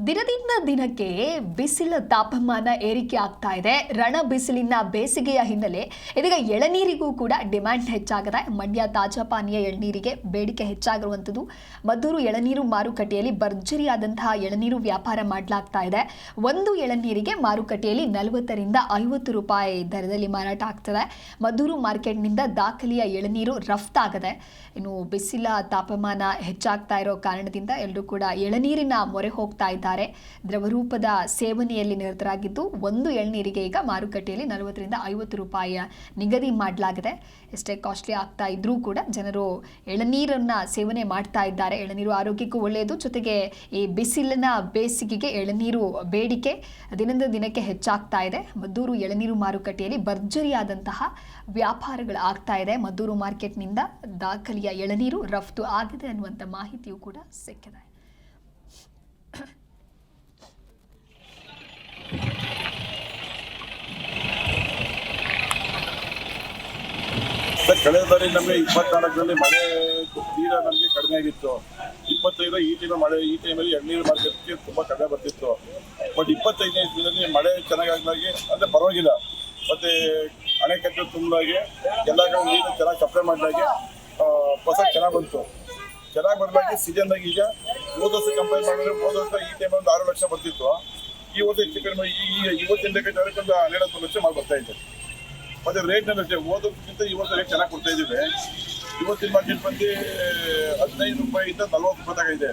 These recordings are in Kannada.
ದಿನದಿಂದ ದಿನಕ್ಕೆ ಬಿಸಿಲ ತಾಪಮಾನ ಏರಿಕೆ ಆಗ್ತಾ ಇದೆ. ರಣ ಬಿಸಿಲಿನ ಬೇಸಿಗೆಯ ಹಿನ್ನೆಲೆ ಇದೀಗ ಎಳನೀರಿಗೂ ಕೂಡ ಡಿಮ್ಯಾಂಡ್ ಹೆಚ್ಚಾಗಿದೆ. ಮಂಡ್ಯ ತಾಜಾ ಪಾನೀಯ ಎಳನೀರಿಗೆ ಬೇಡಿಕೆ ಹೆಚ್ಚಾಗಿರುವಂಥದ್ದು. ಮದ್ದೂರು ಎಳನೀರು ಮಾರುಕಟ್ಟೆಯಲ್ಲಿ ಭರ್ಜರಿಯಾದಂತಹ ಎಳನೀರು ವ್ಯಾಪಾರ ಮಾಡಲಾಗ್ತಾ ಇದೆ. ಒಂದು ಎಳನೀರಿಗೆ ಮಾರುಕಟ್ಟೆಯಲ್ಲಿ 40 ರಿಂದ 50 ರೂಪಾಯಿ ದರದಲ್ಲಿ ಮಾರಾಟ ಆಗ್ತದೆ. ಮದ್ದೂರು ಮಾರ್ಕೆಟ್ನಿಂದ ದಾಖಲೆಯ ಎಳನೀರು ರಫ್ತಾಗಿದೆ. ಇನ್ನು ಬಿಸಿಲ ತಾಪಮಾನ ಹೆಚ್ಚಾಗ್ತಾ ಇರೋ ಕಾರಣದಿಂದ ಎಲ್ಲರೂ ಕೂಡ ಎಳನೀರಿನ ಮೊರೆ ಹೋಗ್ತಾ ಇದ್ದಾರೆ. ದ್ರವರೂಪದ ಸೇವನೆಯಲ್ಲಿ ನಿರತರಾಗಿದ್ದು ಒಂದು ಎಳನೀರಿಗೆ ಈಗ ಮಾರುಕಟ್ಟೆಯಲ್ಲಿ 40 ರಿಂದ 50 ರೂಪಾಯಿಯ ನಿಗದಿ ಮಾಡಲಾಗಿದೆ. ಎಷ್ಟೇ ಕಾಸ್ಟ್ಲಿ ಆಗ್ತಾ ಇದ್ರೂ ಕೂಡ ಜನರು ಎಳನೀರನ್ನ ಸೇವನೆ ಮಾಡ್ತಾ ಇದ್ದಾರೆ. ಎಳನೀರು ಆರೋಗ್ಯಕ್ಕೂ ಒಳ್ಳೆಯದು. ಜೊತೆಗೆ ಈ ಬಿಸಿಲಿನ ಬೇಸಿಗೆಗೆ ಎಳನೀರು ಬೇಡಿಕೆ ದಿನದಿಂದ ದಿನಕ್ಕೆ ಹೆಚ್ಚಾಗ್ತಾ ಇದೆ. ಮದ್ದೂರು ಎಳನೀರು ಮಾರುಕಟ್ಟೆಯಲ್ಲಿ ಭರ್ಜರಿಯಾದಂತಹ ವ್ಯಾಪಾರಗಳು ಆಗ್ತಾ ಇದೆ. ಮದ್ದೂರು ಮಾರ್ಕೆಟ್ನಿಂದ ದಾಖಲೆಯ ಎಳನೀರು ರಫ್ತು ಆಗಿದೆ ಅನ್ನುವಂಥ ಮಾಹಿತಿಯೂ ಕೂಡ ಸಿಕ್ಕಿದೆ. ಕಳೆದ ಬಾರಿ ನಮಗೆ 24ರಲ್ಲಿ ಮಳೆ ತೀರಾ ನಮಗೆ ಕಡಿಮೆ ಆಗಿತ್ತು. 25 ಈ ಟೈಮ್ ಮಳೆ, ಈ ಟೈಮಲ್ಲಿ ಎಳನೀರು ಮಾರ್ಕೆಟ್ಗೆ ತುಂಬ ಕಡಿಮೆ ಬರ್ತಿತ್ತು. ಬಟ್ 25ನೇ ಇಸ್ವಿನಲ್ಲಿ ಮಳೆ ಚೆನ್ನಾಗಾಗ್ಲಾಗಿ ಅಂದರೆ ಪರವಾಗಿಲ್ಲ. ಮತ್ತು ಅಣೆಕಟ್ಟು ತುಂಬಾಗಿ ಎಲ್ಲ ಕಡೆ ನೀರು ಚೆನ್ನಾಗಿ ಸಪ್ಲೈ ಮಾಡಲಾಗಿ ಫಸಲು ಚೆನ್ನಾಗಿ ಬಂತು. ಚೆನ್ನಾಗಿ ಬರಲಾಗಿ ಸೀಸನ್ದಾಗಿ ಈಗ ಹೋದ ವರ್ಷ ಕಂಪೇರ್ ಮಾಡಿದ್ರೆ ಹೋದ ವರ್ಷ ಈ ಟೈಮಲ್ಲಿ ಒಂದು 6 ಲಕ್ಷ ಬರ್ತಿತ್ತು. ಈ ವರ್ಷ ಹೆಚ್ಚು ಕಡಿಮೆ ಇವತ್ತಿನ ಲೆಕ್ಕಾಚಾರಕ್ಕೆ ಒಂದು 12 ಲಕ್ಷ ಮಾಡಿ ಬರ್ತಾ ಇದೆ. ಮತ್ತು ರೇಟ್ನಲ್ಲಿ ಅಷ್ಟೇ ಓದೋದಕ್ಕಿಂತ ಈ ವರ್ಷ ರೇಟ್ ಚೆನ್ನಾಗಿ ಕೊಡ್ತಾ ಇದ್ದೀವಿ. ಇವತ್ತಿನ ಮಾರ್ಕೆಟ್ ಬಂದು 15 ರೂಪಾಯಿಂದ 40 ರೂಪಾಯಿ ತಗ ಇದೆ.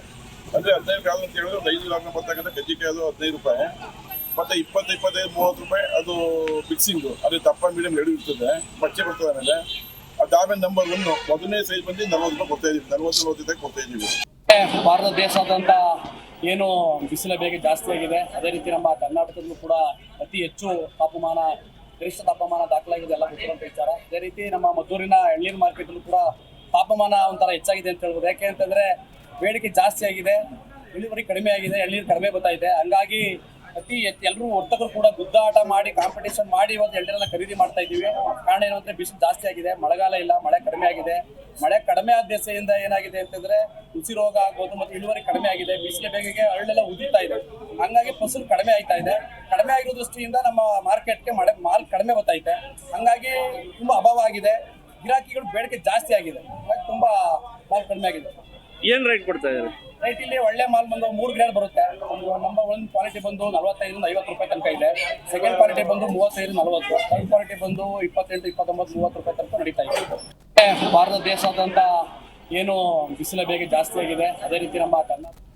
ಅಂದರೆ 15 ಯಾವುದು ಅಂತ ಹೇಳಿದ್ರೆ ಒಂದು 5 ಲಾಭ ಬರ್ತಕ್ಕಂಥ ಕಜ್ಜಿಕಾಯಿ ಅದು 15 ರೂಪಾಯಿ. ಮತ್ತು 20, 25, 30 ರೂಪಾಯಿ ಅದು ಮಿಕ್ಸಿಂಗು. ಅದೇ ದಪ್ಪ ಮೀಡಿಯಂ ಎರಡು ಇರ್ತದೆ, ಬಚ್ಚೆ ಬರ್ತದೆ. ಆಮೇಲೆ ಅದಾದ್ಮೇಲೆ ನಂಬರ್ 1 ಮೊದಲನೇ ಸೈಜ್ ಬಂದು 40 ರೂಪಾಯಿ ಕೊಡ್ತಾ ಇದ್ದೀವಿ. 40 ಕೊಡ್ತಾ ಇದ್ದೀವಿ. ಭಾರತ ದೇಶಾದ್ಯಂತ ಏನು ಬಿಸಿಲ ಬೇಗ ಜಾಸ್ತಿ ಆಗಿದೆ, ಅದೇ ರೀತಿ ನಮ್ಮ ಕರ್ನಾಟಕದಲ್ಲೂ ಕೂಡ ಅತಿ ಹೆಚ್ಚು ತಾಪಮಾನ, ಗರಿಷ್ಠ ತಾಪಮಾನ ದಾಖಲಾಗಿದೆ, ಎಲ್ಲ ಗೊತ್ತಿರುವಂಥ ವಿಚಾರ. ಅದೇ ರೀತಿ ನಮ್ಮ ಮದ್ದೂರಿನ ಎಳನೀರು ಮಾರ್ಕೆಟಲ್ಲೂ ಕೂಡ ತಾಪಮಾನ ಒಂಥರ ಹೆಚ್ಚಾಗಿದೆ ಅಂತ ಹೇಳ್ಬೋದು. ಯಾಕೆ ಅಂತಂದರೆ ಬೇಡಿಕೆ ಜಾಸ್ತಿ ಆಗಿದೆ, ಇಳುವರಿ ಕಡಿಮೆ ಆಗಿದೆ, ಎಳನೀರು ಕಡಿಮೆ ಬರ್ತಾ ಇದೆ. ಹಂಗಾಗಿ ಎಲ್ಲರೂ ವರ್ತಕರು ಕೂಡ ಗುದ್ದಾಟ ಮಾಡಿ ಕಾಂಪಿಟೇಷನ್ ಮಾಡಿ ಇವತ್ತು ಎಳನೀರನ್ನ ಖರೀದಿ ಮಾಡ್ತಾ ಇದ್ದೀವಿ. ಕಾರಣ ಏನು ಅಂದರೆ ಬಿಸಿಲು ಜಾಸ್ತಿ ಆಗಿದೆ, ಮಳೆಗಾಲ ಇಲ್ಲ, ಮಳೆ ಕಡಿಮೆ ಆಗಿದೆ. ಮಳೆ ಕಡಿಮೆ ಆದ ದೆಸೆಯಿಂದ ಏನಾಗಿದೆ ಅಂತಂದರೆ ಹುಸಿ ರೋಗ ಆಗ್ಬೋದು ಮತ್ತು ಇಳುವರಿ ಕಡಿಮೆ ಆಗಿದೆ. ಬಿಸಿಲು ಬೇಗೆಗೆ ಹಳ್ಳೆಲ್ಲ ಉದಿತಾ ಇದೆ. ಹಂಗಾಗಿ ಫಸಲು ಕಡಿಮೆ ಆಗ್ತಾ ಇದೆ. ಕಡಿಮೆ ಆಗಿರೋ ದೃಷ್ಟಿಯಿಂದ ನಮ್ಮ ಮಾರ್ಕೆಟ್ಗೆ ಮಾಲ್ ಕಡಿಮೆ ಬರ್ತಾ ಇದೆ. ಹಂಗಾಗಿ ತುಂಬ ಅಭಾವ ಆಗಿದೆ. ಗಿರಾಕಿಗಳು ಬೇಡಿಕೆ ಜಾಸ್ತಿ ಆಗಿದೆ. ಹಾಗಾಗಿ ತುಂಬ ಮಾಲ್ ಕಡಿಮೆ ಆಗಿದೆ. ಏನ್ ರೇಟ್ ಕೊಡ್ತಾ ಇದ್ದಾರೆ? ರೈಟ್ ಇಲ್ಲಿ ಒಳ್ಳೆ ಮಾಲ್ ಬಂದು 3 ಗ್ರೇಡ್ ಬರುತ್ತೆ. ನಂಬರ್ 1 ಕ್ವಾಲಿಟಿ ಬಂದು 45 ರಿಂದ 50 ರೂಪಾಯಿ ತನಕ ಇದೆ. ಸೆಕೆಂಡ್ ಕ್ವಾಲಿಟಿ ಬಂದು 35 40. ಥರ್ಡ್ ಕ್ವಾಲಿಟಿ ಬಂದು 28, 29, 30 ರೂಪಾಯಿ ತನಕ ನಡೀತಾ ಇದೆ. ಭಾರತ ದೇಶಾದ್ಯಂತ ಏನು ಬಿಸಿಲ ಬೇಗ ಜಾಸ್ತಿ ಆಗಿದೆ, ಅದೇ ರೀತಿ ನಮ್ಮ ಕರ್ನಾಟಕ